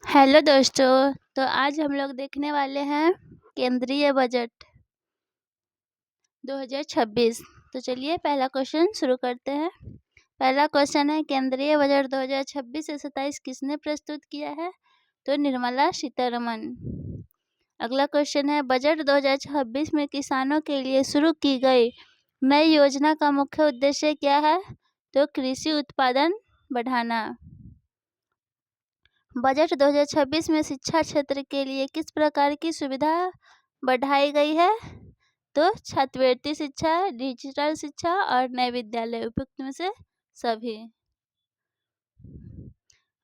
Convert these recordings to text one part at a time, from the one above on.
Hello दोस्तों। तो आज हम लोग देखने वाले हैं केंद्रीय बजट 2026। तो चलिए पहला क्वेश्चन शुरू करते हैं। पहला क्वेश्चन है, केंद्रीय बजट 2026 से 27 किसने प्रस्तुत किया है? तो निर्मला सीतारमण। अगला क्वेश्चन है, बजट 2026 में किसानों के लिए शुरू की गई नई योजना का मुख्य उद्देश्य क्या है? तो कृषि उत्पादन बढ़ाना। बजट 2026 में शिक्षा क्षेत्र के लिए किस प्रकार की सुविधा बढ़ाई गई है? तो छात्रवृत्ति शिक्षा, डिजिटल शिक्षा और नए विद्यालय, उपयुक्त में से सभी।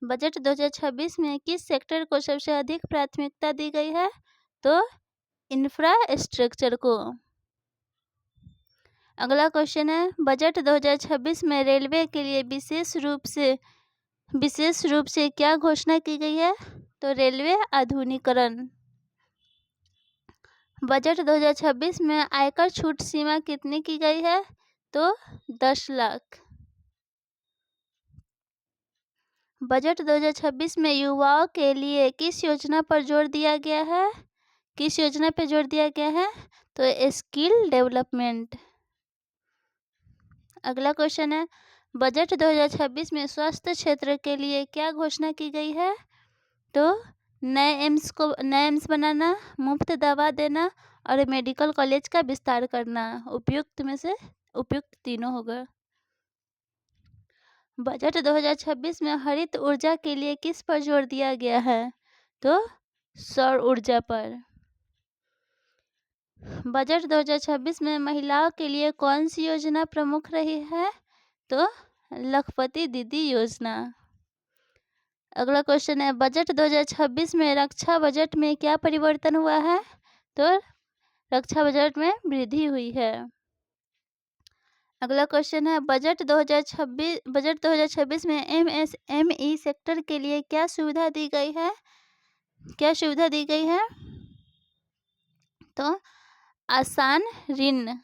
बजट 2026 में किस सेक्टर को सबसे अधिक प्राथमिकता दी गई है? तो इंफ्रास्ट्रक्चर को। अगला क्वेश्चन है, बजट 2026 में रेलवे के लिए विशेष रूप से क्या घोषणा की गई है? तो रेलवे आधुनिकीकरण। बजट 2026 में आयकर छूट सीमा कितनी की गई है? तो 10 लाख। बजट 2026 में युवाओं के लिए किस योजना पर जोर दिया गया है? किस योजना पर जोर दिया गया है? तो स्किल डेवलपमेंट। अगला क्वेश्चन है, बजट 2026 में स्वास्थ्य क्षेत्र के लिए क्या घोषणा की गई है? तो नए एम्स बनाना, मुफ्त दवा देना और मेडिकल कॉलेज का विस्तार करना। उपयुक्त में से उपयुक्त तीनों होगा। बजट 2026 में हरित ऊर्जा के लिए किस पर जोर दिया गया है? तो सौर ऊर्जा पर। बजट 2026 में महिलाओं के लिए कौन सी योजना प्रमुख रही है? तो लखपति दीदी योजना। अगला क्वेश्चन है, बजट 2026 में रक्षा बजट में क्या परिवर्तन हुआ है? तो रक्षा बजट में वृद्धि हुई है। अगला क्वेश्चन है, बजट 2026 में एमएसएमई सेक्टर के लिए क्या सुविधा दी गई है? क्या सुविधा दी गई है? तो आसान ऋण।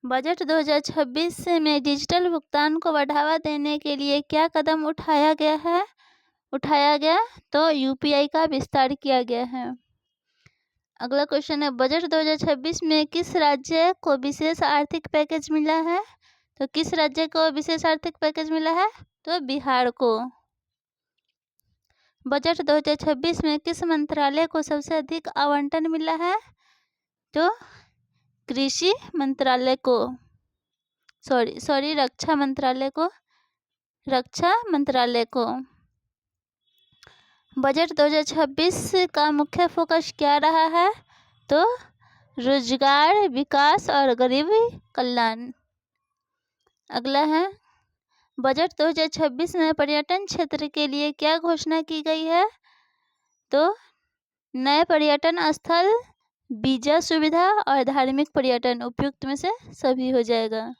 बजट 2026 में डिजिटल भुगतान को बढ़ावा देने के लिए क्या कदम उठाया गया? तो यूपीआई का विस्तार किया गया है। अगला क्वेश्चन है, बजट 2026 में किस राज्य को विशेष आर्थिक पैकेज मिला है? तो किस राज्य को विशेष आर्थिक पैकेज मिला है? तो बिहार को। बजट 2026 में किस मंत्रालय को सबसे अधिक आवंटन मिला है? तो कृषि मंत्रालय को। रक्षा मंत्रालय को। बजट 2026 का मुख्य फोकस क्या रहा है? तो रोजगार, विकास और गरीब कल्याण। अगला है, बजट 2026 में पर्यटन क्षेत्र के लिए क्या घोषणा की गई है? तो नए पर्यटन स्थल, वीजा सुविधा और धार्मिक पर्यटन। उपयुक्त में से सभी हो जाएगा।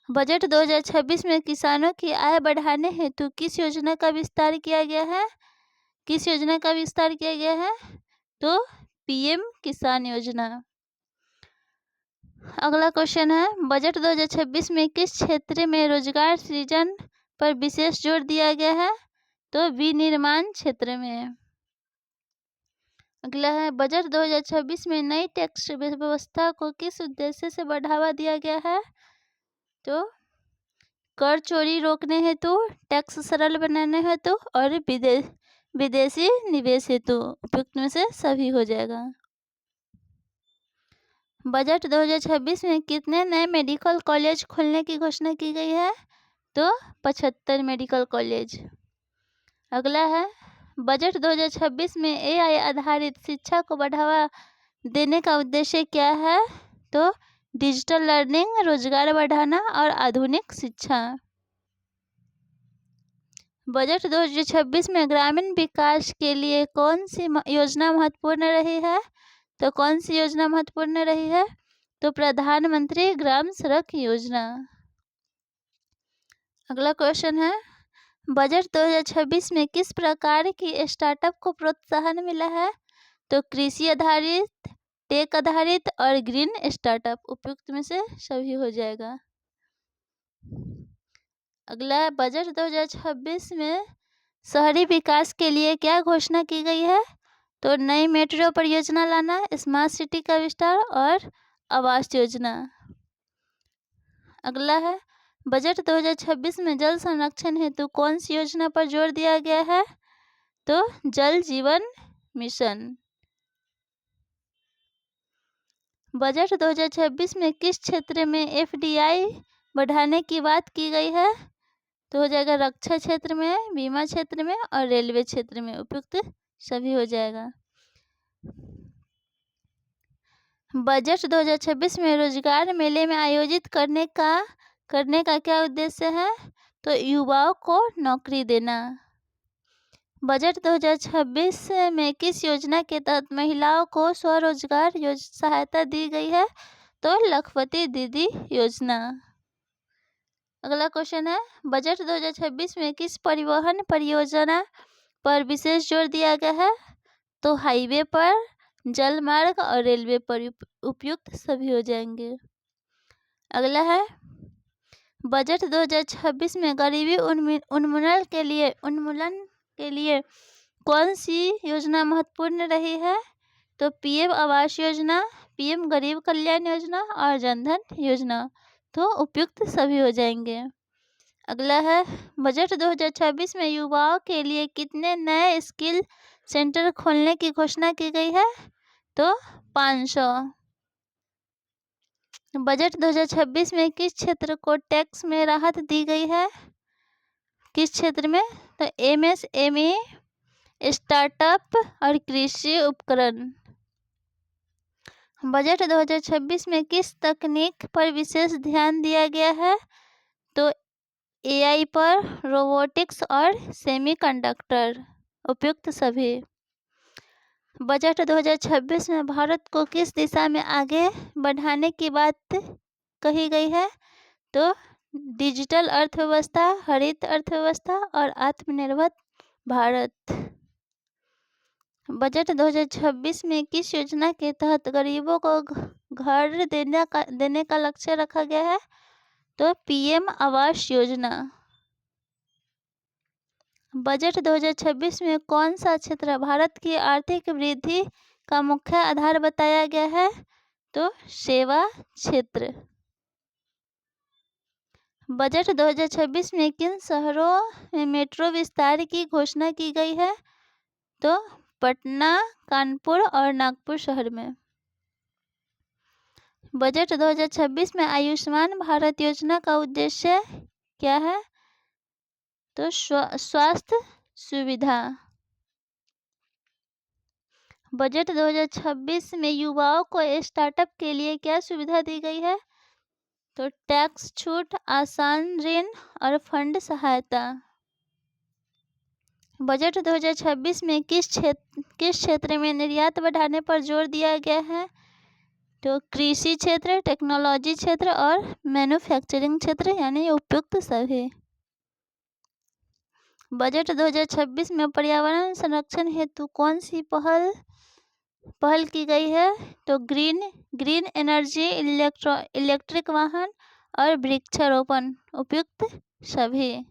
बजट 2026 में किसानों की आय बढ़ाने हेतु किस योजना का विस्तार किया गया है? किस योजना का विस्तार किया गया है? तो पीएम किसान योजना। अगला क्वेश्चन है, बजट 2026 में किस क्षेत्र में रोजगार सृजन पर विशेष जोर दिया गया है? तो विनिर्माण क्षेत्र में। अगला है, बजट 2026 में नई टैक्स व्यवस्था को किस उद्देश्य से बढ़ावा दिया गया है? तो कर चोरी रोकने हेतु, टैक्स सरल बनाने हेतु और विदेशी निवेश हेतु। उपयुक्त में से सभी हो जाएगा। बजट 2026 में कितने नए मेडिकल कॉलेज खोलने की घोषणा की गई है? तो 75 मेडिकल कॉलेज। अगला है, बजट 2026 में एआई आधारित शिक्षा को बढ़ावा देने का उद्देश्य क्या है? तो डिजिटल लर्निंग, रोजगार बढ़ाना और आधुनिक शिक्षा। बजट 2026 में ग्रामीण विकास के लिए कौन सी योजना महत्वपूर्ण रही है? तो कौन सी योजना महत्वपूर्ण रही है? तो प्रधानमंत्री ग्राम सड़क योजना। अगला क्वेश्चन है, बजट 2026 में किस प्रकार की स्टार्टअप को प्रोत्साहन मिला है? तो कृषि आधारित, टेक आधारित और ग्रीन स्टार्टअप। उपयुक्त में से सभी हो जाएगा। अगला, बजट 2026 में शहरी विकास के लिए क्या घोषणा की गई है? तो नई मेट्रो परियोजना लाना, स्मार्ट सिटी का विस्तार और आवास योजना। अगला है, बजट 2026 में जल संरक्षण हेतु कौन सी योजना पर जोर दिया गया है? तो जल जीवन मिशन। बजट 2026 में किस क्षेत्र में एफडीआई बढ़ाने की बात की गई है? तो हो जाएगा रक्षा क्षेत्र में, बीमा क्षेत्र में और रेलवे क्षेत्र में, उपयुक्त सभी हो जाएगा। बजट 2026 में रोजगार मेले में आयोजित करने का क्या उद्देश्य है? तो युवाओं को नौकरी देना। बजट 2026 में किस योजना के तहत महिलाओं को स्वरोजगार सहायता दी गई है? तो लखपति दीदी योजना। अगला क्वेश्चन है, बजट 2026 में किस परिवहन परियोजना पर विशेष जोर दिया गया है? तो हाईवे पर, जल मार्ग और रेलवे पर, उपयुक्त सभी हो जाएंगे। अगला है, बजट 2026 में गरीबी उन्मूलन के लिए कौन सी योजना महत्वपूर्ण रही है? तो पीएम आवास योजना, पीएम गरीब कल्याण योजना और जनधन योजना, तो उपयुक्त सभी हो जाएंगे। अगला है, बजट 2026 में युवाओं के लिए कितने नए स्किल सेंटर खोलने की घोषणा की गई है? तो 500। बजट 2026 में किस क्षेत्र को टैक्स में राहत दी गई है? किस क्षेत्र में? तो एमएसएमई, स्टार्टअप और कृषि उपकरण। बजट 2026 में किस तकनीक पर विशेष ध्यान दिया गया है? तो एआई पर, रोबोटिक्स और सेमीकंडक्टर, उपयुक्त सभी। बजट 2026 में भारत को किस दिशा में आगे बढ़ाने की बात कही गई है? तो डिजिटल अर्थव्यवस्था, हरित अर्थव्यवस्था और आत्मनिर्भर भारत। बजट 2026 में किस योजना के तहत गरीबों को घर देने का लक्ष्य रखा गया है? तो पीएम आवास योजना। बजट 2026 में कौन सा क्षेत्र भारत की आर्थिक वृद्धि का मुख्य आधार बताया गया है? तो सेवा क्षेत्र। बजट 2026 में किन शहरों में मेट्रो विस्तार की घोषणा की गई है? तो पटना, कानपुर और नागपुर शहर में। बजट 2026 में आयुष्मान भारत योजना का उद्देश्य क्या है? तो स्वास्थ्य सुविधा। बजट 2026 में युवाओं को स्टार्टअप के लिए क्या सुविधा दी गई है? तो टैक्स छूट, आसान ऋण और फंड सहायता। बजट 2026 में किस क्षेत्र में निर्यात बढ़ाने पर जोर दिया गया है? तो कृषि क्षेत्र, टेक्नोलॉजी क्षेत्र और मैन्युफैक्चरिंग क्षेत्र, यानी उपयुक्त सभी। बजट 2026 में पर्यावरण संरक्षण हेतु कौन सी पहल की गई है? तो ग्रीन एनर्जी, इलेक्ट्रिक वाहन और वृक्षारोपण, उपयुक्त सभी।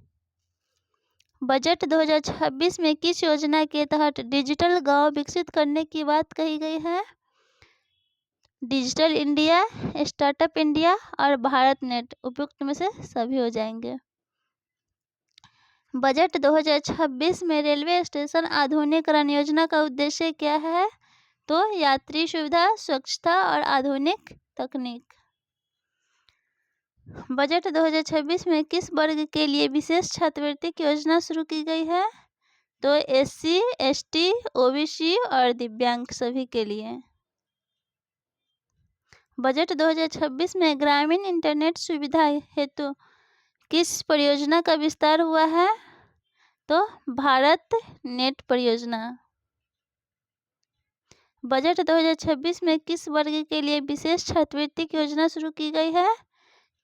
बजट 2026 में किस योजना के तहत डिजिटल गांव विकसित करने की बात कही गई है? डिजिटल इंडिया, स्टार्टअप इंडिया और भारत नेट, उपयुक्त में से सभी हो जाएंगे। बजट 2026 में रेलवे स्टेशन आधुनिकीकरण योजना का उद्देश्य क्या है? तो यात्री सुविधा, स्वच्छता और आधुनिक तकनीक। बजट 2026 में किस वर्ग के लिए विशेष छात्रवृत्ति की योजना शुरू की गई है? तो एससी, एसटी, ओबीसी और दिव्यांग सभी के लिए। बजट 2026 में ग्रामीण इंटरनेट सुविधा हेतु किस परियोजना का विस्तार हुआ है? तो भारत नेट परियोजना। बजट 2026 में किस वर्ग के लिए विशेष छात्रवृत्ति की योजना शुरू की गई है?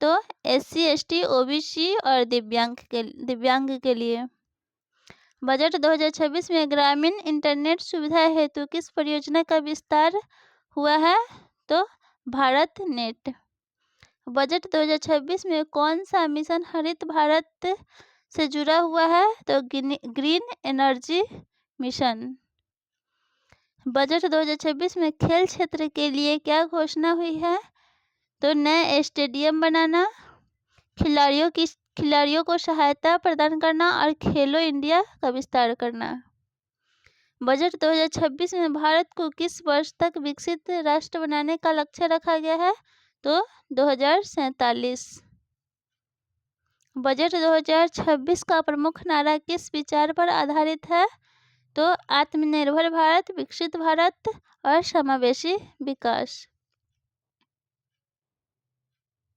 तो एससी, एसटी, ओबीसी और दिव्यांग के लिए। बजट 2026 में ग्रामीण इंटरनेट सुविधा हेतु किस परियोजना का विस्तार हुआ है? तो भारत नेट। बजट 2026 में कौन सा मिशन हरित भारत से जुड़ा हुआ है? तो ग्रीन एनर्जी मिशन। बजट 2026 में खेल क्षेत्र के लिए क्या घोषणा हुई है? तो नए स्टेडियम बनाना, खिलाड़ियों को सहायता प्रदान करना और खेलो इंडिया का विस्तार करना। बजट 2026 में भारत को किस वर्ष तक विकसित राष्ट्र बनाने का लक्ष्य रखा गया है? तो 2047। बजट 2026 का प्रमुख नारा किस विचार पर आधारित है? तो आत्मनिर्भर भारत, विकसित भारत और समावेशी विकास।